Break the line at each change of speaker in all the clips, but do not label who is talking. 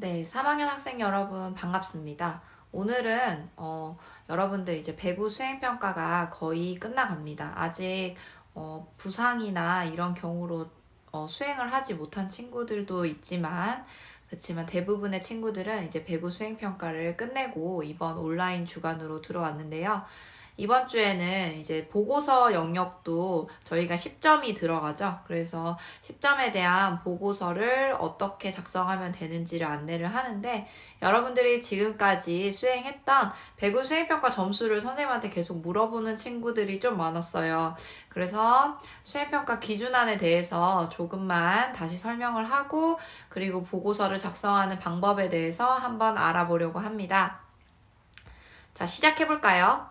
네, 3학년 학생 여러분 반갑습니다. 오늘은 여러분들 이제 배구 수행평가가 거의 끝나갑니다. 아직 부상이나 이런 경우로 수행을 하지 못한 친구들도 있지만 그렇지만 대부분의 친구들은 이제 배구 수행평가를 끝내고 이번 온라인 주간으로 들어왔는데요. 이번 주에는 이제 보고서 영역도 저희가 10점이 들어가죠. 그래서 10점에 대한 보고서를 어떻게 작성하면 되는지를 안내를 하는데 여러분들이 지금까지 수행했던 배구 수행평가 점수를 선생님한테 계속 물어보는 친구들이 좀 많았어요. 그래서 수행평가 기준안에 대해서 조금만 다시 설명을 하고 그리고 보고서를 작성하는 방법에 대해서 한번 알아보려고 합니다. 자, 시작해볼까요?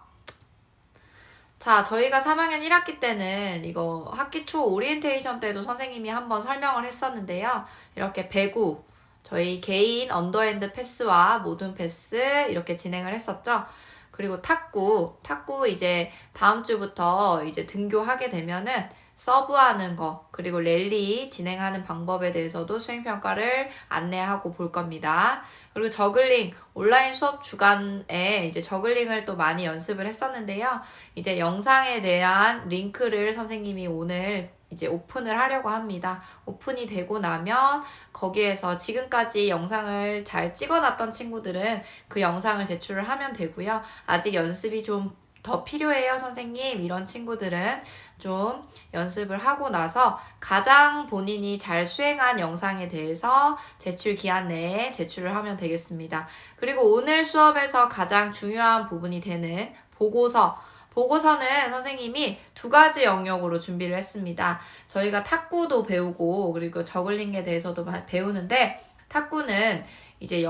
자, 저희가 3학년 1학기 때는 이거 학기 초 오리엔테이션 때도 선생님이 한번 설명을 했었는데요. 이렇게 배구, 저희 개인 언더핸드 패스와 모든 패스 이렇게 진행을 했었죠. 그리고 탁구 이제 다음 주부터 이제 등교하게 되면은 서브하는 거, 그리고 랠리 진행하는 방법에 대해서도 수행평가를 안내하고 볼 겁니다. 그리고 저글링, 온라인 수업 주간에 이제 저글링을 또 많이 연습을 했었는데요. 이제 영상에 대한 링크를 선생님이 오늘 이제 오픈을 하려고 합니다. 오픈이 되고 나면 거기에서 지금까지 영상을 잘 찍어놨던 친구들은 그 영상을 제출을 하면 되고요. 아직 연습이 좀 더 필요해요, 선생님. 이런 친구들은 좀 연습을 하고 나서 가장 본인이 잘 수행한 영상에 대해서 제출 기한 내에 제출을 하면 되겠습니다. 그리고 오늘 수업에서 가장 중요한 부분이 되는 보고서는 선생님이 두 가지 영역으로 준비를 했습니다. 저희가 탁구도 배우고 그리고 저글링에 대해서도 배우는데 탁구는 이제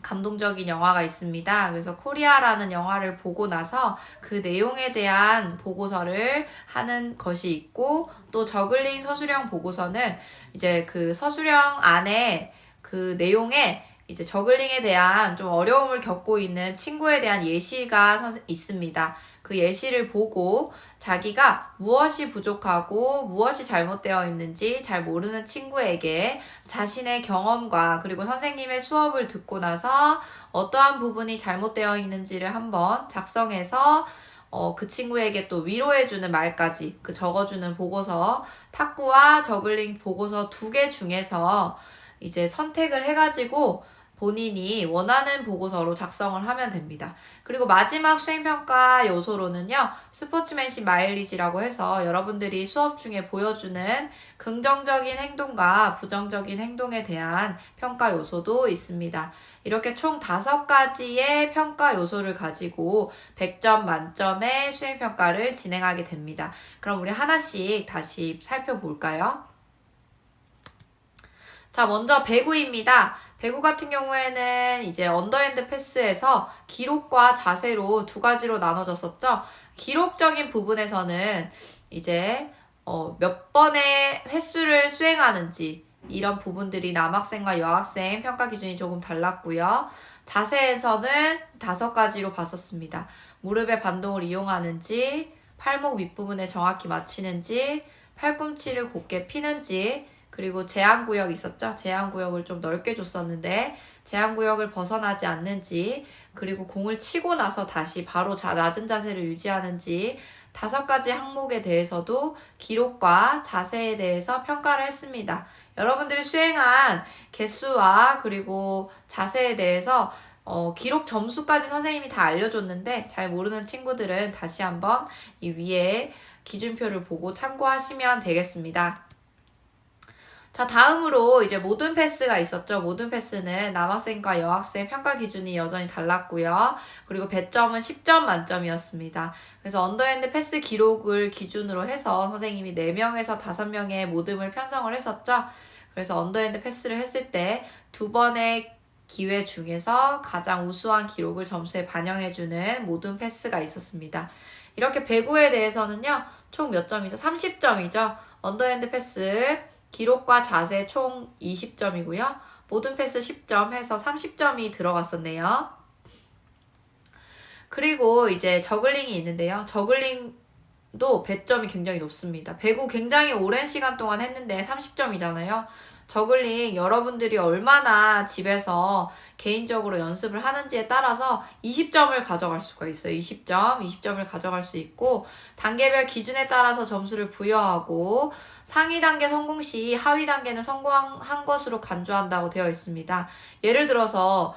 감동적인 영화가 있습니다. 그래서 코리아라는 영화를 보고 나서 그 내용에 대한 보고서를 하는 것이 있고 또 저글링 서술형 보고서는 이제 그 서술형 안에 그 내용에 이제 저글링에 대한 좀 어려움을 겪고 있는 친구에 대한 예시가 있습니다. 그 예시를 보고 자기가 무엇이 부족하고 무엇이 잘못되어 있는지 잘 모르는 친구에게 자신의 경험과 그리고 선생님의 수업을 듣고 나서 어떠한 부분이 잘못되어 있는지를 한번 작성해서 그 친구에게 또 위로해주는 말까지 적어주는 보고서, 탁구와 저글링 보고서 2개 중에서 이제 선택을 해가지고 본인이 원하는 보고서로 작성을 하면 됩니다. 그리고 마지막 수행평가 요소로는요, 스포츠맨십 마일리지라고 해서 여러분들이 수업 중에 보여주는 긍정적인 행동과 부정적인 행동에 대한 평가 요소도 있습니다. 이렇게 총 5가지의 평가 요소를 가지고 100점 만점의 수행평가를 진행하게 됩니다. 그럼 우리 하나씩 다시 살펴볼까요? 자, 먼저 배구입니다. 배구 같은 경우에는 이제 언더핸드 패스에서 기록과 자세로 2가지로 나눠졌었죠. 기록적인 부분에서는 이제 몇 번의 횟수를 수행하는지 이런 부분들이 남학생과 여학생 평가 기준이 조금 달랐고요. 자세에서는 5가지로 봤었습니다. 무릎의 반동을 이용하는지, 팔목 윗부분에 정확히 맞추는지, 팔꿈치를 곧게 피는지, 그리고 제한구역이 있었죠. 제한구역을 좀 넓게 줬었는데 제한구역을 벗어나지 않는지, 그리고 공을 치고 나서 다시 바로 낮은 자세를 유지하는지 5가지 항목에 대해서도 기록과 자세에 대해서 평가를 했습니다. 여러분들이 수행한 개수와 그리고 자세에 대해서 기록 점수까지 선생님이 다 알려줬는데 잘 모르는 친구들은 다시 한번 이 위에 기준표를 보고 참고하시면 되겠습니다. 자, 다음으로 이제 모든 패스가 있었죠. 모든 패스는 남학생과 여학생 평가 기준이 여전히 달랐고요. 그리고 배점은 10점 만점이었습니다. 그래서 언더핸드 패스 기록을 기준으로 해서 선생님이 4명에서 5명의 모듬을 편성을 했었죠. 그래서 언더핸드 패스를 했을 때 2번의 기회 중에서 가장 우수한 기록을 점수에 반영해주는 모든 패스가 있었습니다. 이렇게 배구에 대해서는요, 총 몇 점이죠? 30점이죠. 언더핸드 패스 기록과 자세 총 20점이고요. 모든 패스 10점 해서 30점이 들어갔었네요. 그리고 이제 저글링이 있는데요. 저글링도 배점이 굉장히 높습니다. 배구 굉장히 오랜 시간 동안 했는데 30점이잖아요. 저글링 여러분들이 얼마나 집에서 개인적으로 연습을 하는지에 따라서 20점을 가져갈 수가 있어요. 20점을 가져갈 수 있고, 단계별 기준에 따라서 점수를 부여하고, 상위 단계 성공 시 하위 단계는 성공한 것으로 간주한다고 되어 있습니다. 예를 들어서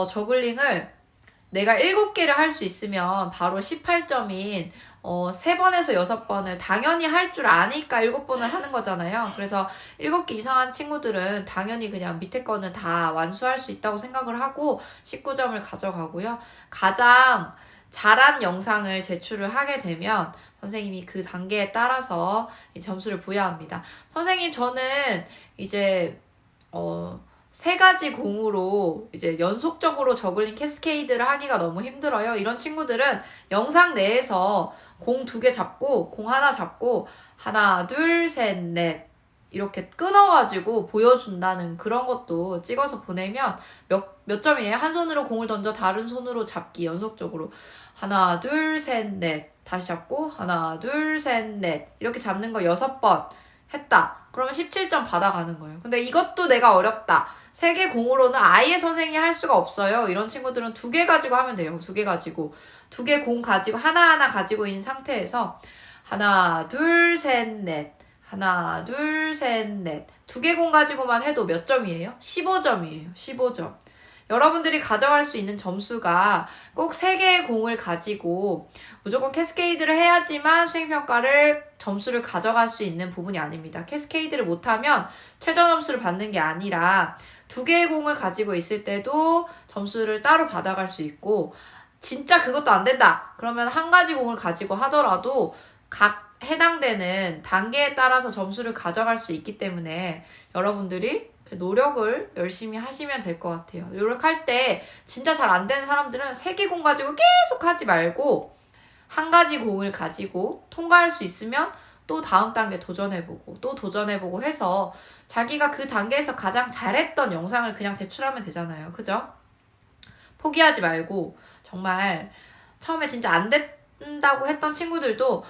저글링을 내가 7개를 할 수 있으면 바로 18점인 3번에서 6번을 당연히 할 줄 아니까 7번을 하는 거잖아요. 그래서 7개 이상한 친구들은 당연히 그냥 밑에 거는 다 완수할 수 있다고 생각을 하고 19점을 가져가고요. 가장 잘한 영상을 제출을 하게 되면 선생님이 그 단계에 따라서 점수를 부여합니다. 선생님, 저는 이제 3가지 공으로 이제 연속적으로 저글링 캐스케이드를 하기가 너무 힘들어요. 이런 친구들은 영상 내에서 공 2개 잡고, 공 하나 잡고, 하나, 둘, 셋, 넷 이렇게 끊어가지고 보여준다는 그런 것도 찍어서 보내면 몇 점이에요? 한 손으로 공을 던져 다른 손으로 잡기 연속적으로. 하나, 둘, 셋, 넷. 다시 잡고, 하나, 둘, 셋, 넷. 이렇게 잡는 거 6번 했다. 그러면 17점 받아가는 거예요. 근데 이것도 내가 어렵다. 3개 공으로는 아예 선생님이 할 수가 없어요. 이런 친구들은 2개 가지고 하면 돼요. 2개 가지고. 2개 공 가지고 하나하나 가지고 있는 상태에서 하나, 둘, 셋, 넷. 하나, 둘, 셋, 넷. 2개 공 가지고만 해도 몇 점이에요? 15점이에요. 15점. 여러분들이 가져갈 수 있는 점수가 꼭 3개의 공을 가지고 무조건 캐스케이드를 해야지만 수행평가를 점수를 가져갈 수 있는 부분이 아닙니다. 캐스케이드를 못하면 최저 점수를 받는 게 아니라 2개의 공을 가지고 있을 때도 점수를 따로 받아갈 수 있고, 진짜 그것도 안 된다 그러면 한 가지 공을 가지고 하더라도 각 해당되는 단계에 따라서 점수를 가져갈 수 있기 때문에 여러분들이 노력을 열심히 하시면 될 것 같아요. 노력할 때 진짜 잘 안 되는 사람들은 3개 공 가지고 계속 하지 말고 한 가지 공을 가지고 통과할 수 있으면 또 다음 단계 도전해보고 또 도전해보고 해서 자기가 그 단계에서 가장 잘했던 영상을 그냥 제출하면 되잖아요. 그죠? 포기하지 말고 정말 처음에 진짜 안 된다고 했던 친구들도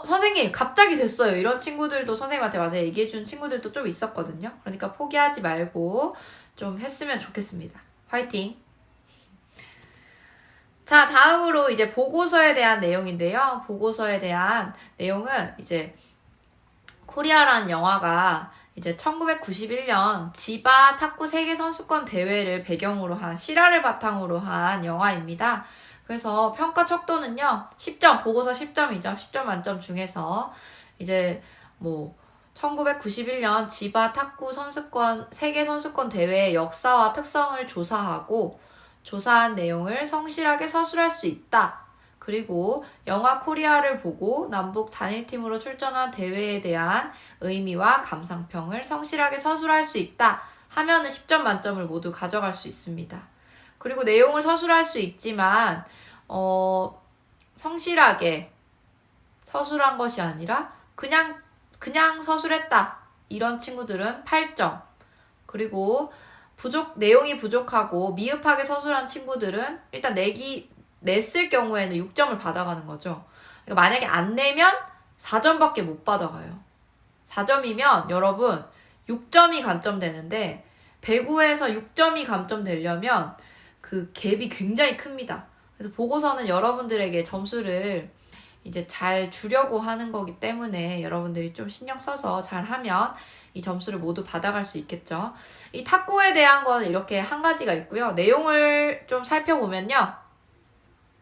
선생님 갑자기 됐어요. 이런 친구들도 선생님한테 와서 얘기해준 친구들도 좀 있었거든요. 그러니까 포기하지 말고 좀 했으면 좋겠습니다. 화이팅! 자, 다음으로 이제 보고서에 대한 내용인데요. 보고서에 대한 내용은 이제 코리아라는 영화가 이제 1991년 지바 탁구 세계 선수권 대회를 배경으로 한 실화를 바탕으로 한 영화입니다. 그래서 평가 척도는요, 10점, 보고서 10점이죠. 10점 만점 중에서 이제 1991년 지바 탁구 세계 선수권 대회의 역사와 특성을 조사하고 조사한 내용을 성실하게 서술할 수 있다. 그리고 영화 코리아를 보고 남북 단일팀으로 출전한 대회에 대한 의미와 감상평을 성실하게 서술할 수 있다 하면은 10점 만점을 모두 가져갈 수 있습니다. 그리고 내용을 서술할 수 있지만 성실하게 서술한 것이 아니라 그냥 서술했다. 이런 친구들은 8점. 그리고 내용이 부족하고 미흡하게 서술한 친구들은 일단 냈을 경우에는 6점을 받아가는 거죠. 그러니까 만약에 안 내면 4점밖에 못 받아가요. 4점이면 여러분 6점이 감점되는데 배구에서 6점이 감점되려면 그 갭이 굉장히 큽니다. 그래서 보고서는 여러분들에게 점수를 이제 잘 주려고 하는 거기 때문에 여러분들이 좀 신경 써서 잘 하면 이 점수를 모두 받아갈 수 있겠죠. 이 탁구에 대한 건 이렇게 한 가지가 있고요. 내용을 좀 살펴보면요.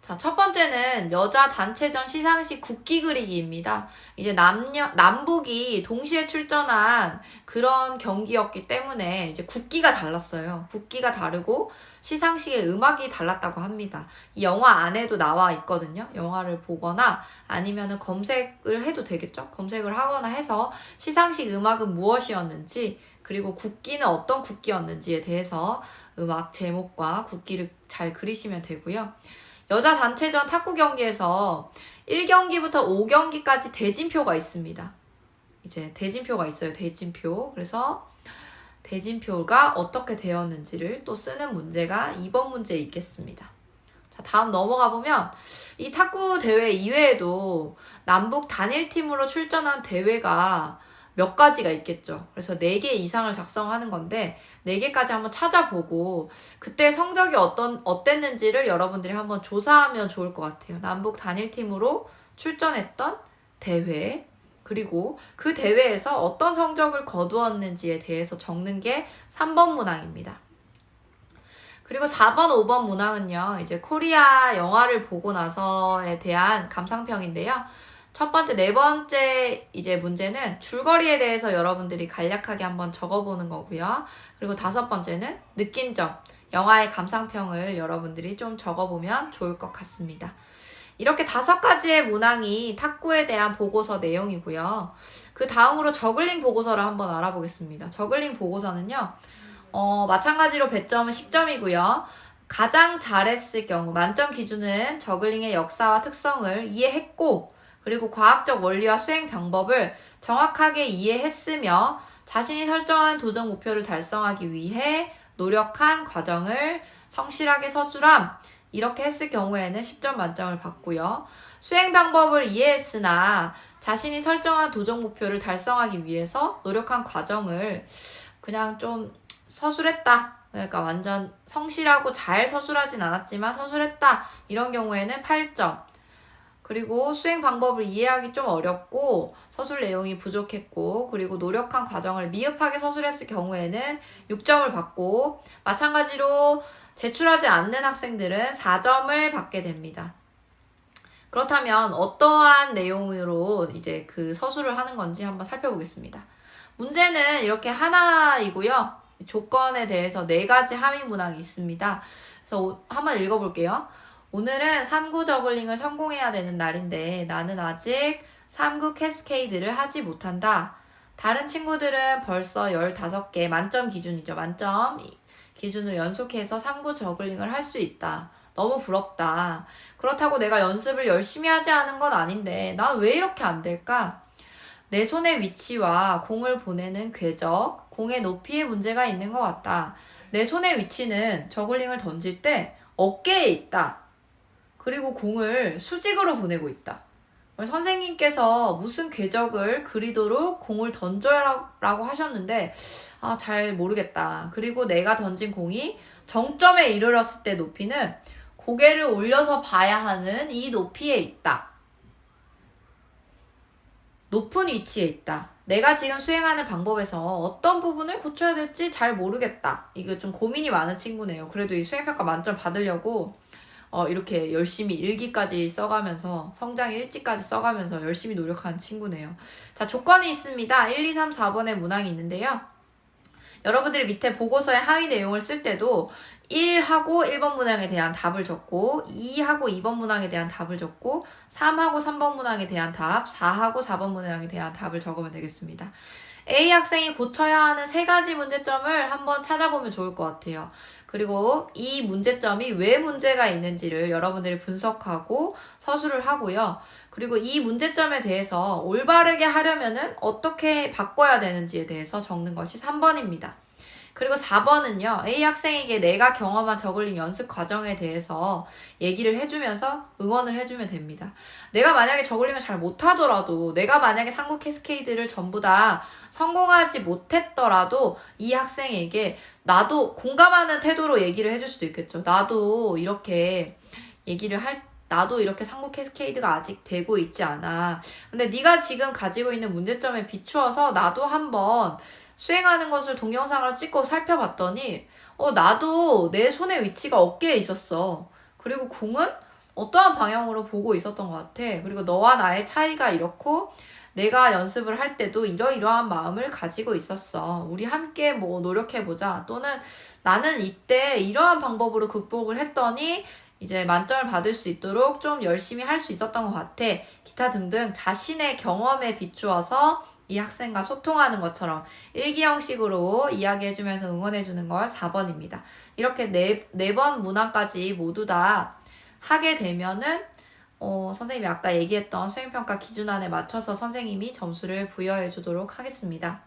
자, 첫 번째는 여자 단체전 시상식 국기 그리기입니다. 이제 남북이 동시에 출전한 그런 경기였기 때문에 이제 국기가 달랐어요. 국기가 다르고 시상식의 음악이 달랐다고 합니다. 이 영화 안에도 나와 있거든요. 영화를 보거나 아니면은 검색을 해도 되겠죠? 검색을 하거나 해서 시상식 음악은 무엇이었는지, 그리고 국기는 어떤 국기였는지에 대해서 음악 제목과 국기를 잘 그리시면 되고요. 여자 단체전 탁구 경기에서 1경기부터 5경기까지 대진표가 있습니다. 이제 대진표가 있어요. 대진표. 그래서 대진표가 어떻게 되었는지를 또 쓰는 문제가 2번 문제에 있겠습니다. 자, 다음 넘어가 보면 이 탁구 대회 이외에도 남북 단일팀으로 출전한 대회가 몇 가지가 있겠죠. 그래서 4개 이상을 작성하는 건데 4개까지 한번 찾아보고 그때 성적이 어땠는지를 여러분들이 한번 조사하면 좋을 것 같아요. 남북 단일팀으로 출전했던 대회, 그리고 그 대회에서 어떤 성적을 거두었는지에 대해서 적는 게 3번 문항입니다. 그리고 4번, 5번 문항은요, 이제 코리아 영화를 보고 나서에 대한 감상평인데요. 첫 번째, 네 번째 이제 문제는 줄거리에 대해서 여러분들이 간략하게 한번 적어보는 거고요. 그리고 5번째는 느낀 점, 영화의 감상평을 여러분들이 좀 적어보면 좋을 것 같습니다. 이렇게 5가지의 문항이 탁구에 대한 보고서 내용이고요. 그 다음으로 저글링 보고서를 한번 알아보겠습니다. 저글링 보고서는요, 마찬가지로 배점은 10점이고요. 가장 잘했을 경우 만점 기준은 저글링의 역사와 특성을 이해했고, 그리고 과학적 원리와 수행 방법을 정확하게 이해했으며 자신이 설정한 도전 목표를 달성하기 위해 노력한 과정을 성실하게 서술함, 이렇게 했을 경우에는 10점 만점을 받고요. 수행 방법을 이해했으나 자신이 설정한 도전 목표를 달성하기 위해서 노력한 과정을 그냥 좀 서술했다. 그러니까 완전 성실하고 잘 서술하진 않았지만 서술했다. 이런 경우에는 8점. 그리고 수행 방법을 이해하기 좀 어렵고 서술 내용이 부족했고, 그리고 노력한 과정을 미흡하게 서술했을 경우에는 6점을 받고, 마찬가지로 제출하지 않는 학생들은 4점을 받게 됩니다. 그렇다면 어떠한 내용으로 이제 그 서술을 하는 건지 한번 살펴보겠습니다. 문제는 이렇게 하나이고요. 조건에 대해서 4가지 함의 문항이 있습니다. 그래서 한번 읽어볼게요. 오늘은 3구 저글링을 성공해야 되는 날인데 나는 아직 3구 캐스케이드를 하지 못한다. 다른 친구들은 벌써 15개, 만점 기준이죠. 만점 기준을 연속해서 3구 저글링을 할 수 있다. 너무 부럽다. 그렇다고 내가 연습을 열심히 하지 않은 건 아닌데 난 왜 이렇게 안 될까? 내 손의 위치와 공을 보내는 궤적, 공의 높이에 문제가 있는 것 같다. 내 손의 위치는 저글링을 던질 때 어깨에 있다. 그리고 공을 수직으로 보내고 있다. 선생님께서 무슨 궤적을 그리도록 공을 던져라고 하셨는데 잘 모르겠다. 그리고 내가 던진 공이 정점에 이르렀을 때 높이는 고개를 올려서 봐야 하는 이 높이에 있다. 높은 위치에 있다. 내가 지금 수행하는 방법에서 어떤 부분을 고쳐야 될지 잘 모르겠다. 이거 좀 고민이 많은 친구네요. 그래도 이 수행평가 만점 받으려고 이렇게 열심히 일기까지 써가면서 성장 일지까지 써가면서 열심히 노력하는 친구네요. 자, 조건이 있습니다. 1, 2, 3, 4번의 문항이 있는데요. 여러분들이 밑에 보고서의 하위 내용을 쓸 때도 1하고 1번 문항에 대한 답을 적고 2하고 2번 문항에 대한 답을 적고 3하고 3번 문항에 대한 답, 4하고 4번 문항에 대한 답을 적으면 되겠습니다. A 학생이 고쳐야 하는 3가지 문제점을 한번 찾아보면 좋을 것 같아요. 그리고 이 문제점이 왜 문제가 있는지를 여러분들이 분석하고 서술을 하고요. 그리고 이 문제점에 대해서 올바르게 하려면은 어떻게 바꿔야 되는지에 대해서 적는 것이 3번입니다. 그리고 4번은요. A 학생에게 내가 경험한 저글링 연습 과정에 대해서 얘기를 해주면서 응원을 해주면 됩니다. 내가 만약에 저글링을 잘 못하더라도, 내가 만약에 상구 캐스케이드를 전부 다 성공하지 못했더라도 이 학생에게 나도 공감하는 태도로 얘기를 해줄 수도 있겠죠. 나도 이렇게 나도 이렇게 상구 캐스케이드가 아직 되고 있지 않아. 근데 네가 지금 가지고 있는 문제점에 비추어서 나도 한번 수행하는 것을 동영상으로 찍고 살펴봤더니 나도 내 손의 위치가 어깨에 있었어. 그리고 공은 어떠한 방향으로 보고 있었던 것 같아. 그리고 너와 나의 차이가 이렇고 내가 연습을 할 때도 이러이러한 마음을 가지고 있었어. 우리 함께 노력해보자. 또는 나는 이때 이러한 방법으로 극복을 했더니 이제 만점을 받을 수 있도록 좀 열심히 할 수 있었던 것 같아. 기타 등등 자신의 경험에 비추어서 이 학생과 소통하는 것처럼 일기 형식으로 이야기해주면서 응원해주는 걸 4번입니다. 이렇게 4번 문항까지 모두 다 하게 되면은 선생님이 아까 얘기했던 수행평가 기준안에 맞춰서 선생님이 점수를 부여해 주도록 하겠습니다.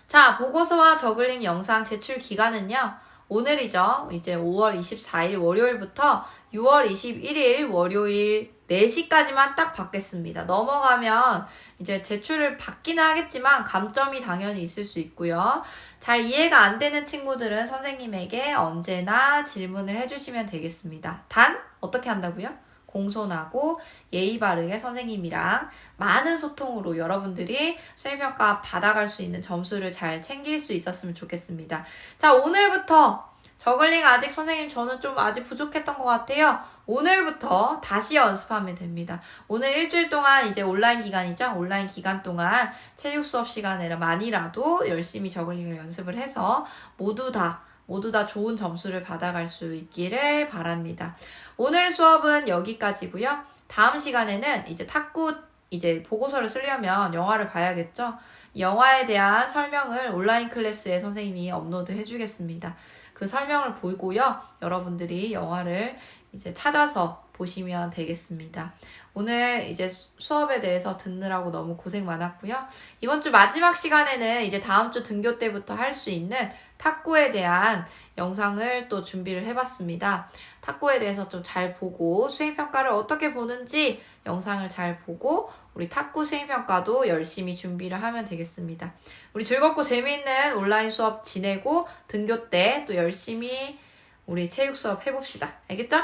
자, 보고서와 저글링 영상 제출 기간은요. 오늘이죠. 이제 5월 24일 월요일부터 6월 21일 월요일 4시까지만 딱 받겠습니다. 넘어가면 이제 제출을 받기는 하겠지만 감점이 당연히 있을 수 있고요. 잘 이해가 안 되는 친구들은 선생님에게 언제나 질문을 해주시면 되겠습니다. 단 어떻게 한다고요? 공손하고 예의 바르게 선생님이랑 많은 소통으로 여러분들이 수행평가 받아갈 수 있는 점수를 잘 챙길 수 있었으면 좋겠습니다. 자, 오늘부터 저글링 아직 선생님 저는 좀 아직 부족했던 것 같아요. 오늘부터 다시 연습하면 됩니다. 오늘 일주일 동안 이제 온라인 기간이죠. 온라인 기간 동안 체육 수업 시간에만이라도 열심히 저글링을 연습을 해서 모두 다 좋은 점수를 받아갈 수 있기를 바랍니다. 오늘 수업은 여기까지고요. 다음 시간에는 이제 탁구 이제 보고서를 쓰려면 영화를 봐야겠죠. 영화에 대한 설명을 온라인 클래스에 선생님이 업로드 해주겠습니다. 그 설명을 보고요. 여러분들이 영화를 이제 찾아서 보시면 되겠습니다. 오늘 이제 수업에 대해서 듣느라고 너무 고생 많았고요. 이번 주 마지막 시간에는 이제 다음 주 등교 때부터 할 수 있는 탁구에 대한 영상을 또 준비를 해봤습니다. 탁구에 대해서 좀 잘 보고 수행평가를 어떻게 보는지 영상을 잘 보고 우리 탁구 수행평가도 열심히 준비를 하면 되겠습니다. 우리 즐겁고 재미있는 온라인 수업 지내고 등교 때 또 열심히 우리 체육 수업 해봅시다. 알겠죠?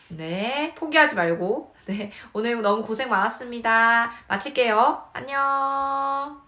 네, 포기하지 말고. 네, 오늘 너무 고생 많았습니다. 마칠게요. 안녕.